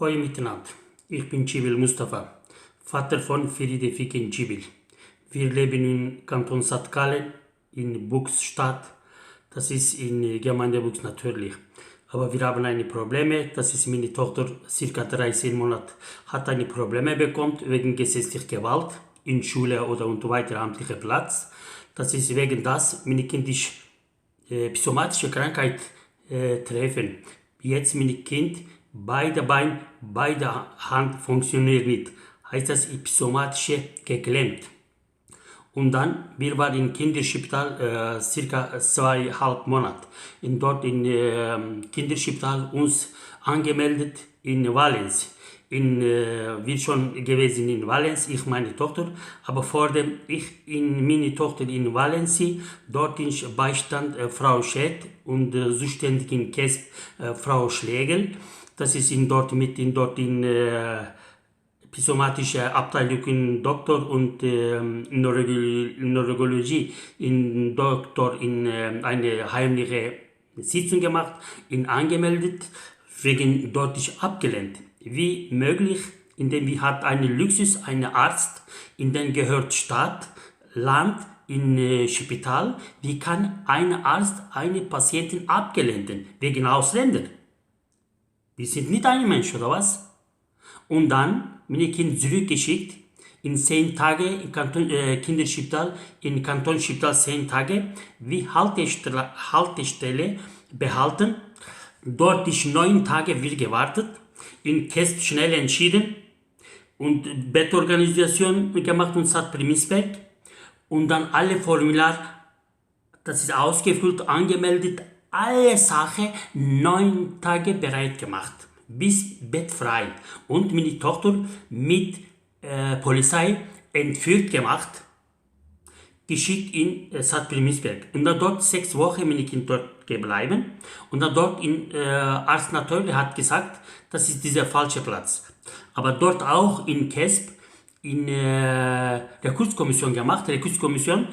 Hallo miteinander, ich bin Cibil Mustafa, Vater von Feride Fiken Cibil. Wir leben in Kanton St. Gallen, in Buchsstadt. Das ist in Gemeinde Buchs natürlich. Aber wir haben eine Probleme, das ist meine Tochter, circa 13 Monate, hat eine Probleme bekommen wegen gesetzlicher Gewalt in Schule oder und weiter amtlicher Platz. Das ist wegen das, meine Kind ist psychomatische Krankheit treffen. Jetzt mein Kind, beide Beine, beide Hand funktionieren nicht. Heißt das, psychomatische geklemmt. Und dann, wir waren im Kinderspital circa 2,5 Monate. Und dort im Kinderspital uns angemeldet in Valens. Wir schon gewesen in Valens, ich meine Tochter, aber vor dem ich in meine Tochter in Valencia, dort ist Beistand Frau Schett und zuständig in KESP Frau Schlegel. Das ist dort in psychomatische Abteilung in Doktor und Neurologie in Doktor in eine heimliche Sitzung gemacht, ihn angemeldet, wegen dort ist abgelehnt. Wie möglich, indem wir hat einen Luxus, einen Arzt, in den gehört Stadt, Land, in Spital. Wie kann ein Arzt eine Patientin abgelehnt wegen Ausländer? Wir sind nicht ein Mensch, oder was? Und dann meine Kind zurückgeschickt in 10 Tage in Kinderspital, in Kantonsspital 10 Tage, wie Haltestelle behalten. Dort ist 9 Tage wir gewartet, in KESP schnell entschieden und Bettorganisation gemacht und St. Primisberg und dann alle Formular, das ist ausgefüllt, angemeldet, alle Sachen 9 Tage bereit gemacht, bis bettfrei und meine Tochter mit Polizei entführt gemacht, geschickt in St. Primisberg. Und dann dort 6 Wochen meine Kind dort geblieben. Und dann dort Arzt natürlich hat gesagt, das ist dieser falsche Platz. Aber dort auch in KESP in Rekurskommission gemacht. Rekurskommission,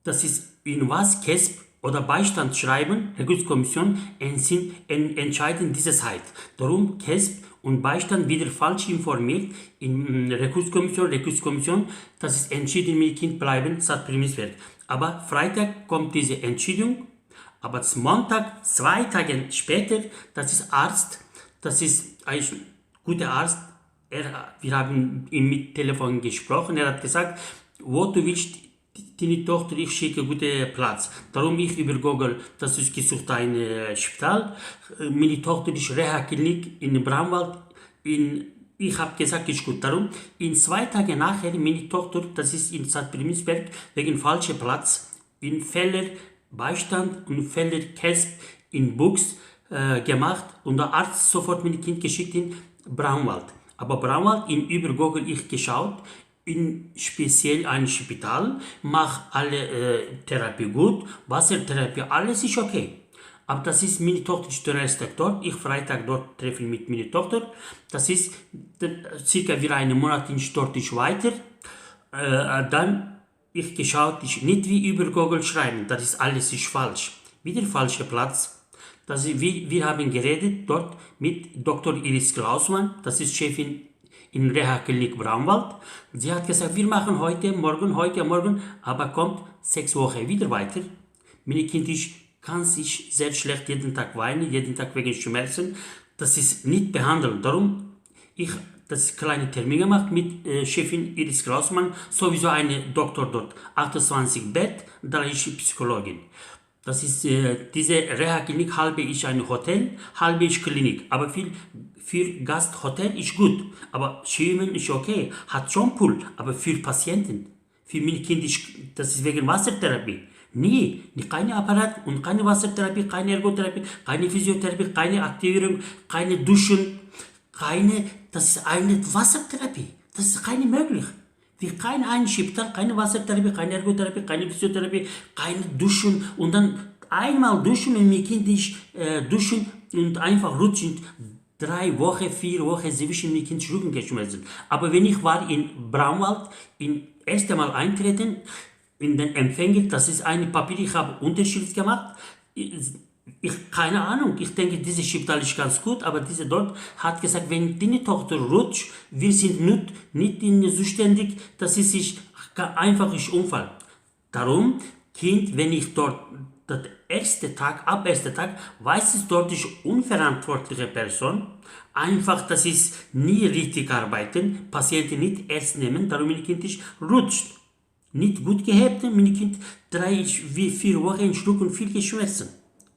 das ist in was KESP oder Beistand schreiben, Rekurskommission entscheiden diese Zeit. Darum KESP und Beistand wieder falsch informiert in Rekurskommission, das ist entschieden, mein Kind bleiben, St. Primisberg. Aber Freitag kommt diese Entscheidung, aber Montag, 2 Tage später, das ist Arzt, das ist ein guter Arzt, wir haben ihn mit Telefon gesprochen, er hat gesagt, wo du willst, deine Tochter, ich schicke guten Platz. Darum ich über Google, das ist gesucht ein Spital. Meine Tochter ist Reha-Klinik in Bramwald. Ich habe gesagt, ist gut. Darum, in 2 Tagen nachher, meine Tochter, das ist in St. Primisberg, wegen falscher Platz, in Fäller Beistand und Fäller KESP in Buchs gemacht und der Arzt sofort mein Kind geschickt in Bramwald. Aber Bramwald, über Google ich geschaut, in speziell ein Spital, macht alle Therapie gut, Wassertherapie, alles ist okay. Aber das ist meine Tochter, ist der erste dort, ich Freitag dort treffen mit meiner Tochter, das ist circa wieder einen Monat dort ist weiter, dann ich geschaut, ist nicht wie über Google schreiben, das ist alles ist falsch, wieder falscher Platz. Das ist, wir haben geredet dort mit Dr. Iris Klausmann, das ist Chefin in Reha-Klinik Bramwald. Sie hat gesagt, wir machen heute, morgen, aber kommt 6 Wochen wieder weiter. Mein Kind kann sich sehr schlecht jeden Tag weinen, jeden Tag wegen Schmerzen. Das ist nicht behandelt. Darum, ich das kleine Termin gemacht mit Chefin Iris Klausmann, sowieso eine Doktor dort, 28 Bett, 3 Psychologin. Das ist diese Reha-Klinik, halbe ist ein Hotel, halbe ist Klinik. Aber für Gasthotel ist gut. Aber Schwimmen ist okay, hat schon Pool. Aber für Patienten, für mein Kind ist das ist wegen Wassertherapie. Nie, keine Apparat und keine Wassertherapie, keine Ergotherapie, keine Physiotherapie, keine Aktivierung, keine Duschen, das ist eine Wassertherapie. Das ist keine möglich. Wir kein Spital, keine Wassertherapie, keine Ergotherapie, keine Physiotherapie, keine Duschen und dann einmal duschen und mein Kind ist duschen und einfach rutschen. 3 Wochen, 4 Wochen zwischen mein Kind Rücken geschmerzt. Aber wenn ich war in Bramwald, erst einmal eintreten in den Empfänger, das ist ein Papier, ich habe Unterschrift gemacht. Keine Ahnung, ich denke, dieses Spital ist ganz gut, aber diese dort hat gesagt, wenn deine Tochter rutscht, wir sind nicht zuständig, das ist einfach ein Unfall. Darum, Kind, wenn ich dort ab ersten Tag, weiß es dort ist unverantwortliche Person, einfach, das ist nie richtig arbeiten, Patienten nicht ernst nehmen, darum mein Kind ist rutscht. Nicht gut gehabt, mein Kind 4 Wochen in Schluck und viel geschwätzen.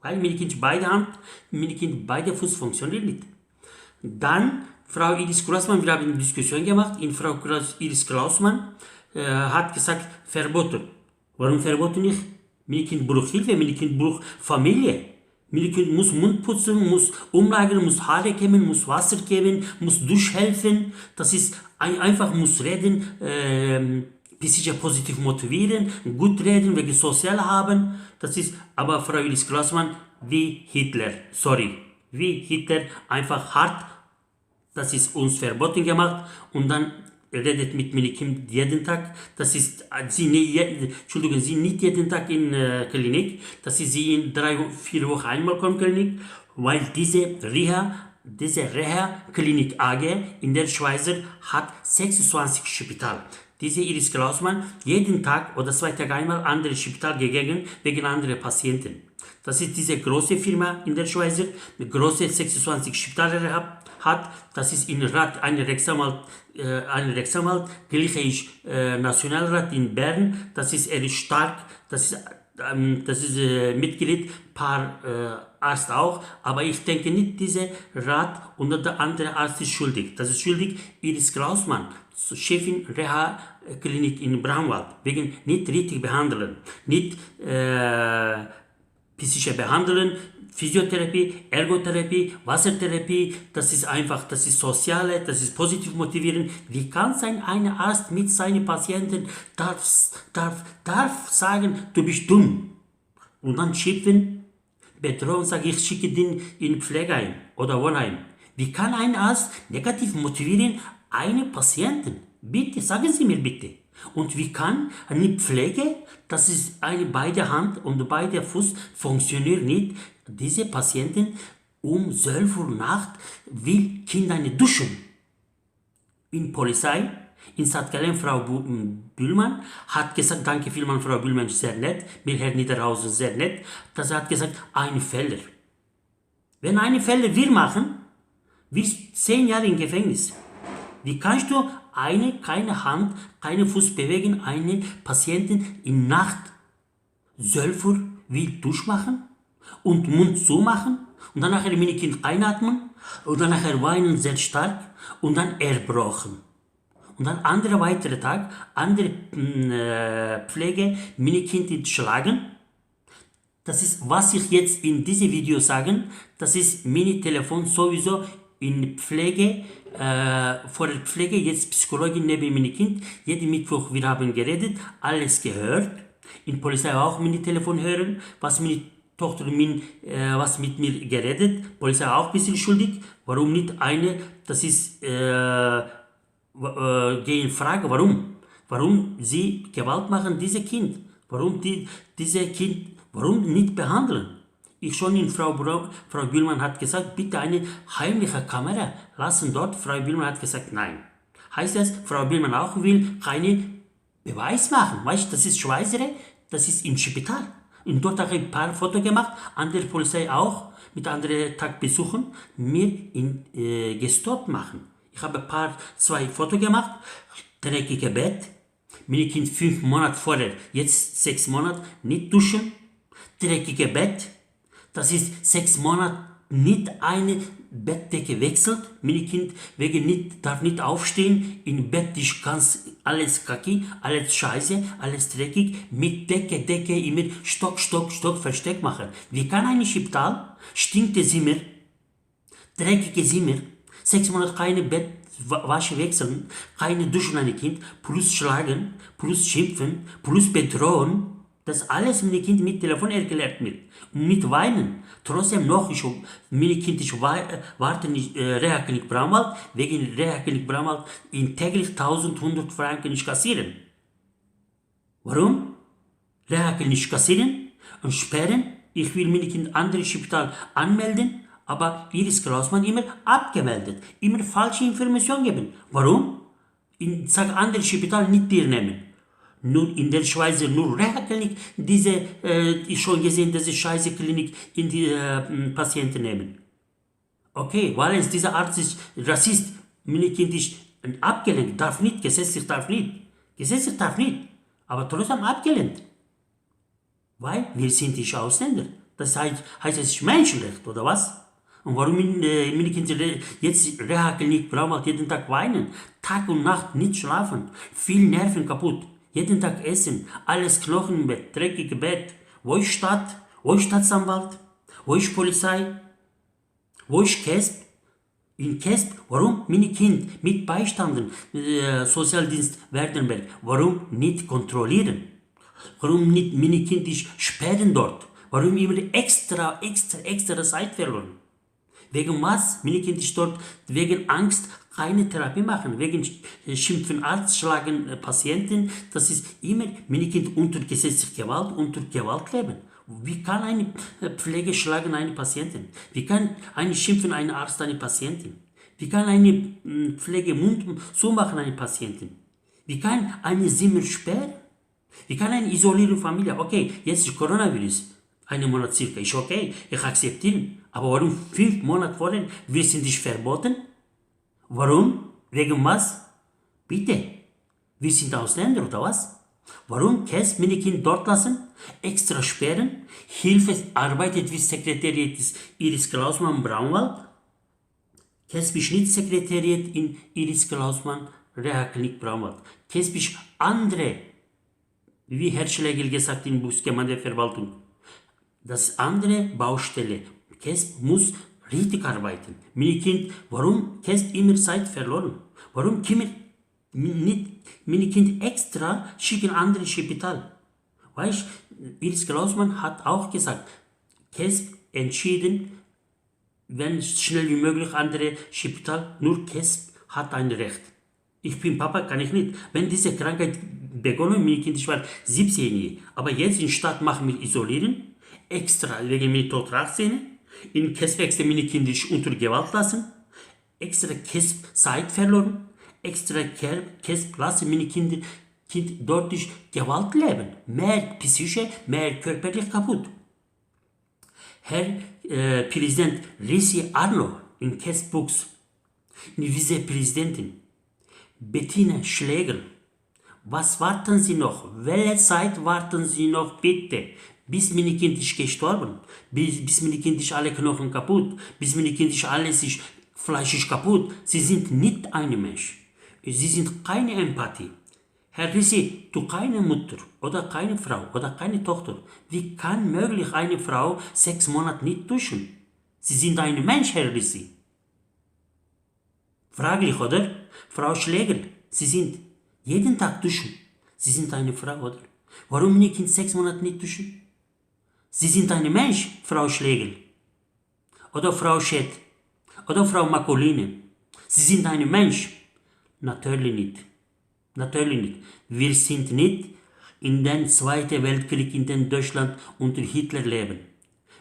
Weil mein Kind beide Hand, mein Kind beide Fuß funktionieren nicht. Dann Frau Iris Klausmann, wir haben eine Diskussion gemacht, Iris Klausmann hat gesagt, verboten. Warum verboten nicht? Mein Kind braucht Hilfe, mein Kind braucht Familie. Mein Kind muss Mund putzen, muss umlagern, muss Haare kämmen, muss Wasser geben, muss durchhelfen. Das ist einfach, muss reden, bisschen positiv motivieren, gut reden, wegen sozial haben. Das ist aber Frau Iris Klausmann wie Hitler, einfach hart. Das ist uns verboten gemacht und dann redet mit meinem Kind jeden Tag. Das ist sie nicht jeden Tag in Klinik. Das ist sie in 3-4 Wochen einmal kommt Klinik, weil diese Reha-Klinik AG in der Schweiz hat 26 Spital. Diese Iris Klausmann jeden Tag oder 2 Tage einmal andere Spital gegangen wegen anderen Patienten. Das ist diese große Firma in der Schweiz, mit große 26 Spitale hat. Das ist in Rat eine Rechtsanwalt, gleiche ist Nationalrat in Bern. Das ist stark. Das ist Mitglied, paar Arzt auch, aber ich denke nicht, dieser Rat und der andere Arzt ist schuldig. Das ist schuldig Iris Klausmann, Chefin Reha-Klinik in Bramwald, wegen nicht richtig behandeln, nicht psychische Behandeln, Physiotherapie, Ergotherapie, Wassertherapie, das ist einfach, das ist Soziale, das ist positiv motivieren. Wie kann ein Arzt mit seinen Patienten darf sagen, du bist dumm und dann schimpfen, bedrohen, sagen, ich schicke den in Pflegeheim oder Wohnheim. Wie kann ein Arzt negativ motivieren einen Patienten? Bitte, sagen Sie mir bitte. Und wie kann eine Pflege, das ist beide Hand und beide Fuß funktioniert nicht, diese Patienten um 12 Uhr Nacht will Kinder nicht duschen. In Polizei, in St. Gallen, Frau Bühlmann hat gesagt, danke vielmals, Frau Bühlmann, sehr nett, mir Herr Niederhausen sehr nett, dass er hat gesagt, ein Fehler. Wenn eine Fehler wir machen, wirst 10 Jahre im Gefängnis. Wie kannst du keine Hand, keine Fuß bewegen, einen Patienten in Nacht 12 Uhr will durchmachen und Mund zumachen und dann nachher mein Kind einatmen und dann nachher weinen sehr stark und dann erbrochen. Und dann weitere Tag, andere Pflege, meine Kind schlagen. Das ist, was ich jetzt in diesem Video sagen, das ist mein Telefon sowieso in Pflege, vor der Pflege, jetzt Psychologin neben meinem Kind, jeden Mittwoch, wir haben geredet, alles gehört, in Polizei auch mein Telefon hören, was meine Tochter was mit mir geredet, Polizei auch ein bisschen schuldig, warum nicht eine, das ist, gehen Frage, warum sie Gewalt machen, diese Kind, warum warum nicht behandeln? Ich schon in Frau Bühlmann hat gesagt, bitte eine heimliche Kamera lassen dort. Frau Bühlmann hat gesagt, nein. Heißt das, Frau Bühlmann auch will keine Beweis machen. Weißt du, das ist Schweizer, das ist im Spital. Und dort habe ich ein paar Fotos gemacht, andere Polizei auch, mit anderen Tag besuchen, mir gestoppt machen. Ich habe 2 Fotos gemacht, dreckige Bett, mein Kind 5 Monate vorher, jetzt 6 Monate, nicht duschen, dreckige Bett. Das ist 6 Monate nicht eine Bettdecke wechselt. Mein Kind darf nicht aufstehen. Im Bett ist ganz alles kacki, alles scheiße, alles dreckig. Mit Decke immer Stock versteckt machen. Wie kann ein Spital stinkte Zimmer, dreckige Zimmer, 6 Monate keine Bettwäsche wechseln, keine Duschen an ein Kind, plus schlagen, plus schimpfen, plus bedrohen. Das alles mein Kind mit Telefon erklärt wird. Und mit weinen. Trotzdem noch, mein Kind warte nicht Reha-Klinik Bramwald, wegen Reha-Klinik Bramwald in täglich 1100 Franken nicht kassieren. Warum? Reha-Klinik kassieren und sperren Ich will meine Kind andere Spital anmelden, aber Iris Klausmann immer abgemeldet. Immer falsche Informationen geben. Warum? In sag andere Spital nicht dir nehmen. Nur in der Schweiz nur Reha-Klinik, diese, ich schon gesehen, diese scheiße Klinik in die Patienten nehmen. Okay, weil es dieser Arzt ist Rassist, meine Kind ist abgelehnt, darf nicht, gesetzlich darf nicht. Gesetzlich darf nicht, aber trotzdem abgelehnt. Weil wir sind nicht Ausländer. Das heißt es ist Menschenrecht, oder was? Und warum meine Kinder jetzt Reha-Klinik brauchen jeden Tag weinen, Tag und Nacht nicht schlafen, viel Nerven kaputt, jeden Tag essen, alles Knochen im Bett, dreckiges Bett. Wo ist Stadt? Wo ist Staatsanwalt? Wo ist Polizei? Wo ist KESB? In KESB, warum meine Kind mit Beistanden, Sozialdienst Werdenberg, warum nicht kontrollieren? Warum nicht meine Kind ist sperren dort? Warum immer extra Zeit verloren? Wegen was? Meine Kind ist dort wegen Angst keine Therapie machen, wegen Schimpfen Arzt, schlagen Patienten. Das ist immer meine Kind unter gesetzlicher Gewalt, unter Gewalt leben. Wie kann eine Pflege schlagen eine Patientin? Wie kann eine schimpfen ein Arzt eine Patientin? Wie kann eine Pflege Mund so machen eine Patientin? Wie kann eine Zimmer sperren? Wie kann eine isolierte Familie? Okay, jetzt ist Coronavirus. Einen Monat circa ist okay, ich akzeptiere. Aber warum 5 Monate vorher? Wir sind nicht verboten. Warum? Wegen was? Bitte. Wir sind Ausländer oder was? Warum KESB meine Kind dort lassen? Extra sperren? Hilfe arbeitet wie Sekretariat des Iris Klausmann Braunwald? KESB ist nicht Sekretariat in Iris Klausmann Reha-Klinik Braunwald. KESB ist andere, wie Herr Schlegel gesagt in Busgemeindeverwaltung. Das andere Baustelle. KESB muss richtig arbeiten. Meine Kind, warum KESB immer Zeit verloren? Warum kümmert nicht meine Kind extra schicken andere Spital? Weißt du, Iris Klausmann hat auch gesagt, KESB entschieden, wenn schnell wie möglich andere Spital, nur KESB hat ein Recht. Ich bin Papa, kann ich nicht. Wenn diese Krankheit begonnen, mein Kind, ich war 17 Jahre, aber jetzt in Stadt machen wir isolieren, extra wegen mir Totratszene, in KESB extra meine Kinder unter Gewalt lassen, extra KESB Zeit verloren, extra KESB lassen meine Kinder dort durch Gewalt leben. Mehr psychisch, mehr körperlich kaputt. Herr Präsident Rissi Arno in KESB Books, die Vizepräsidentin Bettina Schlegel. Was warten Sie noch? Welche Zeit warten Sie noch bitte? Bis meine Kind ist gestorben, bis meine Kind ist alle Knochen kaputt, bis meine Kind ist alles ist, Fleisch ist kaputt. Sie sind nicht ein Mensch. Sie sind keine Empathie. Herr Rissi, du keine Mutter oder keine Frau oder keine Tochter. Wie kann möglich eine Frau 6 Monate nicht duschen? Sie sind ein Mensch, Herr Rissi. Fraglich, oder? Frau Schlegel, Sie sind jeden Tag duschen. Sie sind eine Frau, oder? Warum mein Kind 6 Monate nicht duschen? Sie sind ein Mensch, Frau Schlegel. Oder Frau Schett. Oder Frau Makoline. Sie sind ein Mensch. Natürlich nicht. Natürlich nicht. Wir sind nicht in den Zweiten Weltkrieg in den Deutschland unter Hitler leben.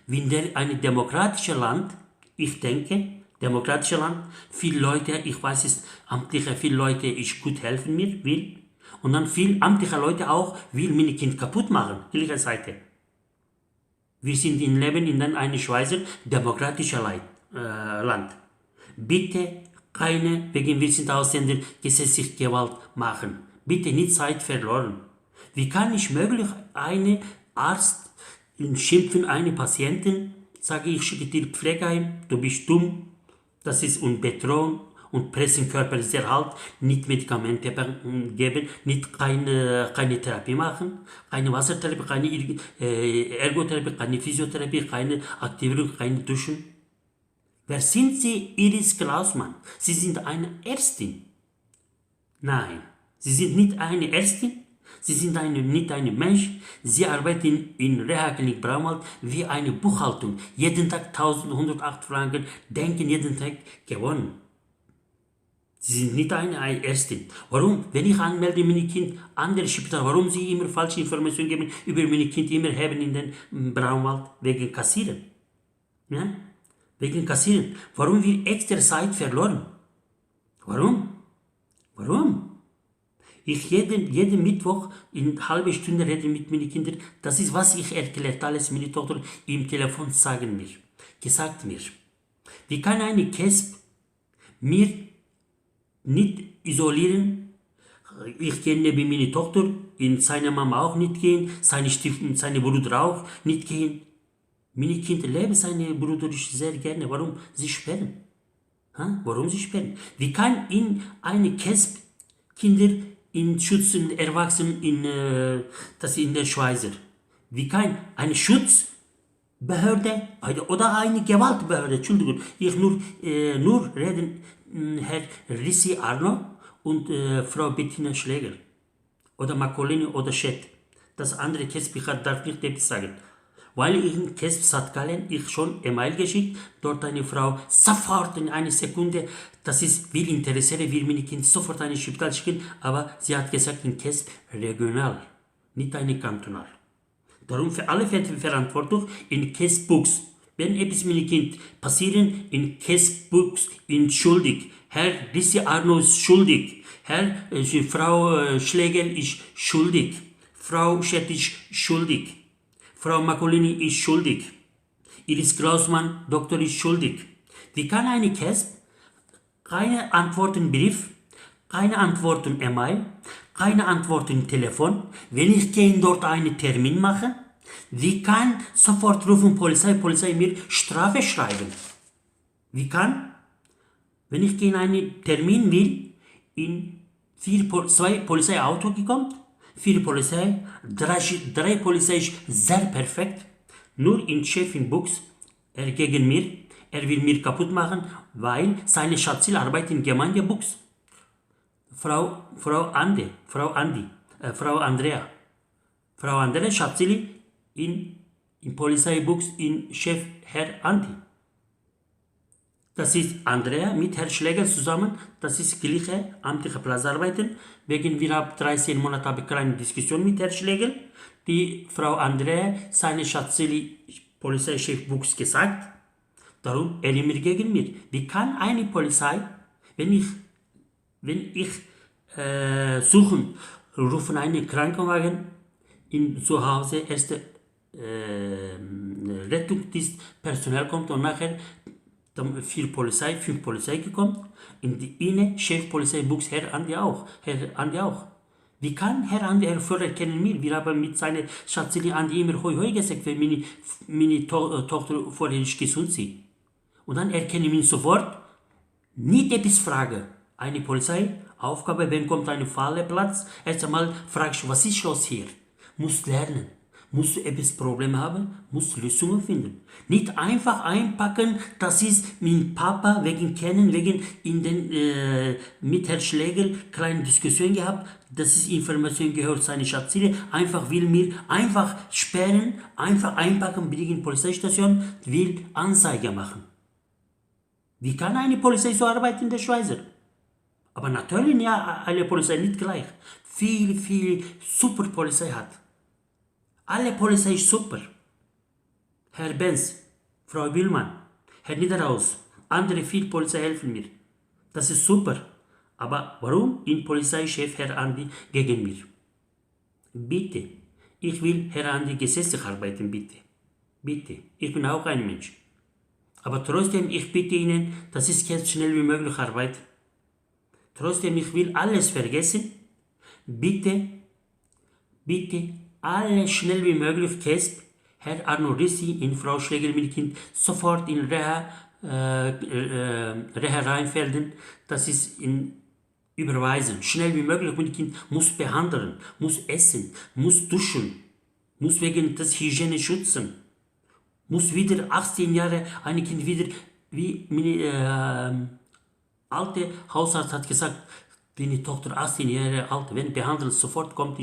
Wie in ein demokratisches Land, ich denke, demokratisches Land, viele Leute, ich weiß es, amtliche, viele Leute, ich gut helfen mir, will. Und dann viele amtliche Leute auch, will meine Kind kaputt machen, gleiche Seite. Wir sind leben in einem Schweizer demokratischen Land. Bitte keine, wegen wir sind Ausländer, gesetzliche Gewalt machen. Bitte nicht Zeit verloren. Wie kann es möglich, eine Arzt schimpfen eine Patientin, sage ich schicke dir Pflegeheim, du bist dumm, das ist Bedrohung und pressen körperliches Erhalt, nicht Medikamente geben, nicht keine Therapie machen, keine Wassertherapie, keine Ergotherapie, keine Physiotherapie, keine Aktivierung, keine Duschen. Wer sind Sie, Iris Klausmann? Sie sind eine Ärztin. Nein, Sie sind nicht eine Ärztin. Sie sind nicht ein Mensch. Sie arbeiten in Reha-Klinik Braunwald wie eine Buchhaltung. Jeden Tag 1108 Franken, denken jeden Tag gewonnen. Sie sind nicht eine Ärztin. Warum? Wenn ich anmelde mein Kind andere Spital, warum Sie immer falsche Informationen geben über mein Kind, immer haben in den Braunwald wegen Kassieren? Ja? Wegen Kassieren. Warum wir extra Zeit verloren? Warum? Warum? Ich jeden Mittwoch in einer halben Stunde rede mit meinen Kindern. Das ist, was ich erklärt, alles meine Tochter im Telefon gesagt mir. Wie kann eine Kesp mir nicht isolieren? Ich kann neben meine Tochter, in seine Mama auch nicht gehen, seine Bruder auch nicht gehen. Meine Kinder leben seine Brüder sehr gerne. Warum? Sie sperren. Warum sie sperren? Wie kann in eine Kesp Kinder in schützen, Erwachsenen das in der Schweizer? Wie kann eine Schutzbehörde oder eine Gewaltbehörde, Entschuldigung, ich nur reden Herr Rissi Arno und Frau Bettina Schläger oder Makolini oder Schett. Das andere Kesp, ich darf nicht etwas sagen. Weil in Kesp Sattkalen ich schon E-Mail geschickt, dort eine Frau sofort in einer Sekunde, das ist, will interessieren, will meine Kind sofort eine Spital schicken, aber sie hat gesagt, in Kesp regional, nicht eine kantonal. Darum für alle Verantwortung in Kesp Books. Wenn etwas mit dem Kind passieren, in Kesp Books entschuldigt. Herr Rissi Arno ist schuldig. Frau Schlegel ist schuldig. Frau Schett ist schuldig. Frau Macolini ist schuldig. Iris Klausmann, Doktor, ist schuldig. Wie kann eine Kesp keine Antwortenbrief, keine Antworten E-Mail, keine Antworten Telefon, wenn ich gehe dort einen Termin mache, wie kann sofort rufen Polizei mir Strafe schreiben? Wie kann, wenn ich gegen einen Termin will, in 2 Polizeiauto gekommen, 4 Polizei, 3 Polizei ist sehr perfekt, nur in Chef in Bux, er gegen mir, er will mir kaputt machen, weil seine Schatzil arbeitet in Gemeinde Bux. Frau Andrea Schatzili in Polizei Bux in Chef Herr Andi. Das ist Andrea mit Herrn Schläger zusammen, das ist gleiche amtliche Platzarbeiten. Wegen wir haben 13 Monate eine kleine Diskussion mit Herrn Schläger. Die Frau Andrea, seine Schatzeli, Polizeichef Buchs gesagt, darum er immer gegen mir. Wie kann eine Polizei, wenn ich suchen, rufen einen Krankenwagen in zu Hause, erste Rettungsdienst, Personal kommt und nachher 5 Polizei gekommen, in die Inne, Chef Polizei Buchs, Herr Andi auch. Wie kann Herr Andi, Herr Führer kennen mir, wir haben mit seiner Schatzeli Andi immer hoi gesagt, wenn meine Tochter vorher nicht gesund ist. Und dann erkennen wir ihn sofort, nicht etwas fragen. Eine Polizeiaufgabe, wenn kommt ein Falleplatz, erst einmal fragst du, was ist los hier? Musst lernen. Musst du etwas Problem haben, musst Lösungen finden. Nicht einfach einpacken, das ist mein Papa, wegen Kennen, wegen in den, mit Herrn Schläger kleine Diskussion gehabt, das ist Information gehört, seine Schatzile, einfach will mir einfach sperren, einfach einpacken, bringen Polizeistation, will Anzeige machen. Wie kann eine Polizei so arbeiten in der Schweiz? Aber natürlich ja, alle Polizei nicht gleich. Viel super Polizei hat. Alle Polizei ist super. Herr Benz, Frau Billmann, Herr Niederhaus, andere 4 Polizei helfen mir. Das ist super. Aber warum in Polizeichef Herr Andi gegen mir? Bitte, ich will Herr Andi gesetzlich arbeiten, bitte. Bitte, ich bin auch ein Mensch. Aber trotzdem, ich bitte Ihnen, dass es jetzt schnell wie möglich arbeitet. Trotzdem, ich will alles vergessen. Bitte, alles schnell wie möglich Kesp, Herr Arno Rissi in Frau Schlegel mit Kind sofort in Reha reinfelden, das ist in überweisen, schnell wie möglich mit Kind muss behandeln, muss essen, muss duschen, muss wegen des Hygiene schützen, muss wieder 18 Jahre ein Kind wieder, wie meine alte Hausarzt hat gesagt, wenn die Tochter 18 Jahre alt, wenn behandelt, sofort kommt,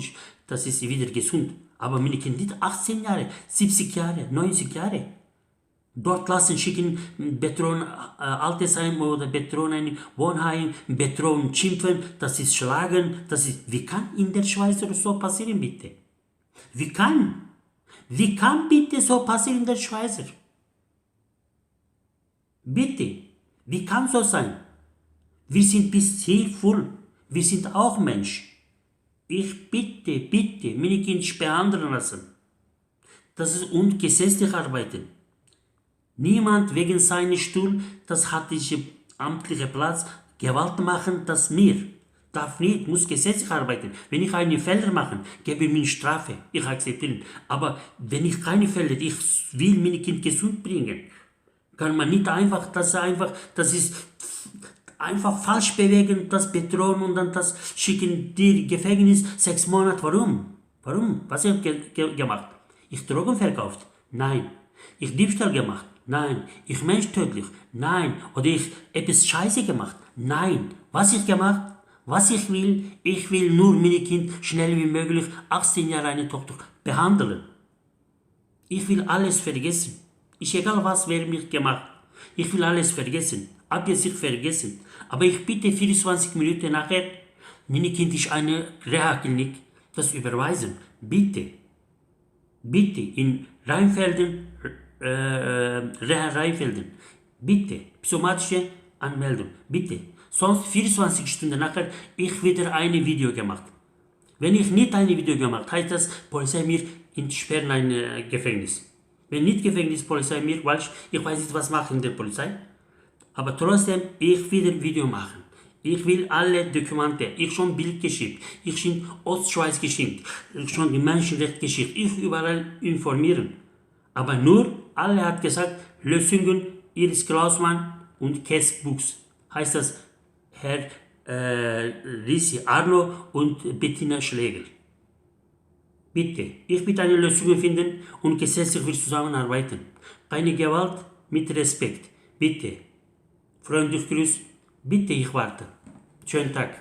das ist wieder gesund. Aber meine Kinder nicht 18 Jahre, 70 Jahre, 90 Jahre. Dort lassen schicken, bedrohen Altersheim oder bedrohen ein Wohnheim, bedrohen schimpfen, das ist schlagen, das ist... Wie kann in der Schweiz so passieren, bitte? Wie kann? Wie kann bitte so passieren in der Schweiz? Bitte, wie kann so sein? Wir sind bis hier voll, wir sind auch Mensch. Ich bitte, meine Kinder behandeln lassen. Das ist und gesetzlich arbeiten. Niemand wegen seines Stuhl, das hat diesen amtlichen Platz, Gewalt machen, das mir. Darf nicht, muss gesetzlich arbeiten. Wenn ich eine Fehler mache, gebe ich mir Strafe. Ich akzeptiere. Aber wenn ich keine Fehler, ich will meine Kind gesund bringen, kann man nicht einfach, das ist einfach falsch bewegen, das bedrohen und dann das schicken die Gefängnis 6 Monate. Warum? Warum? Was habe ich gemacht? Ich Drogen verkauft? Nein. Ich Diebstahl gemacht? Nein. Ich Mensch tödlich? Nein. Oder ich etwas Scheiße gemacht? Nein. Was ich gemacht? Was ich will nur meine Kind schnell wie möglich, 18 Jahre eine Tochter, behandeln. Ich will alles vergessen. Ist egal was, wer mich gemacht. Ich will alles vergessen. Absichtlich vergessen. Aber ich bitte 24 Minuten nachher, meine Kind ist eine Reha-Klinik, das überweisen. Bitte. Bitte. In Rheinfelden, Reha-Rheinfelden. Bitte. Psychomatische Anmeldung. Bitte. Sonst 24 Stunden nachher, ich wieder ein Video gemacht. Wenn ich nicht ein Video gemacht, heißt das, Polizei mir entsperren ein Gefängnis. Wenn nicht Gefängnis, Polizei mir, falsch, ich weiß nicht, was machen der Polizei. Aber trotzdem, ich will ein Video machen. Ich will alle Dokumente, ich schon Bild geschickt, ich schon Ostschweiz geschickt, ich schon die Menschenrechte geschickt, ich überall informieren. Aber nur, alle hat gesagt, Lösungen, Iris Klausmann und Kes Buchs. Heißt das, Herr Risi Arno und Bettina Schlegel. Bitte, ich will eine Lösung finden und gesetzlich will zusammenarbeiten. Keine Gewalt, mit Respekt. Bitte. Freundlich Grüß. Bitte, ich warte. Schönen Tag.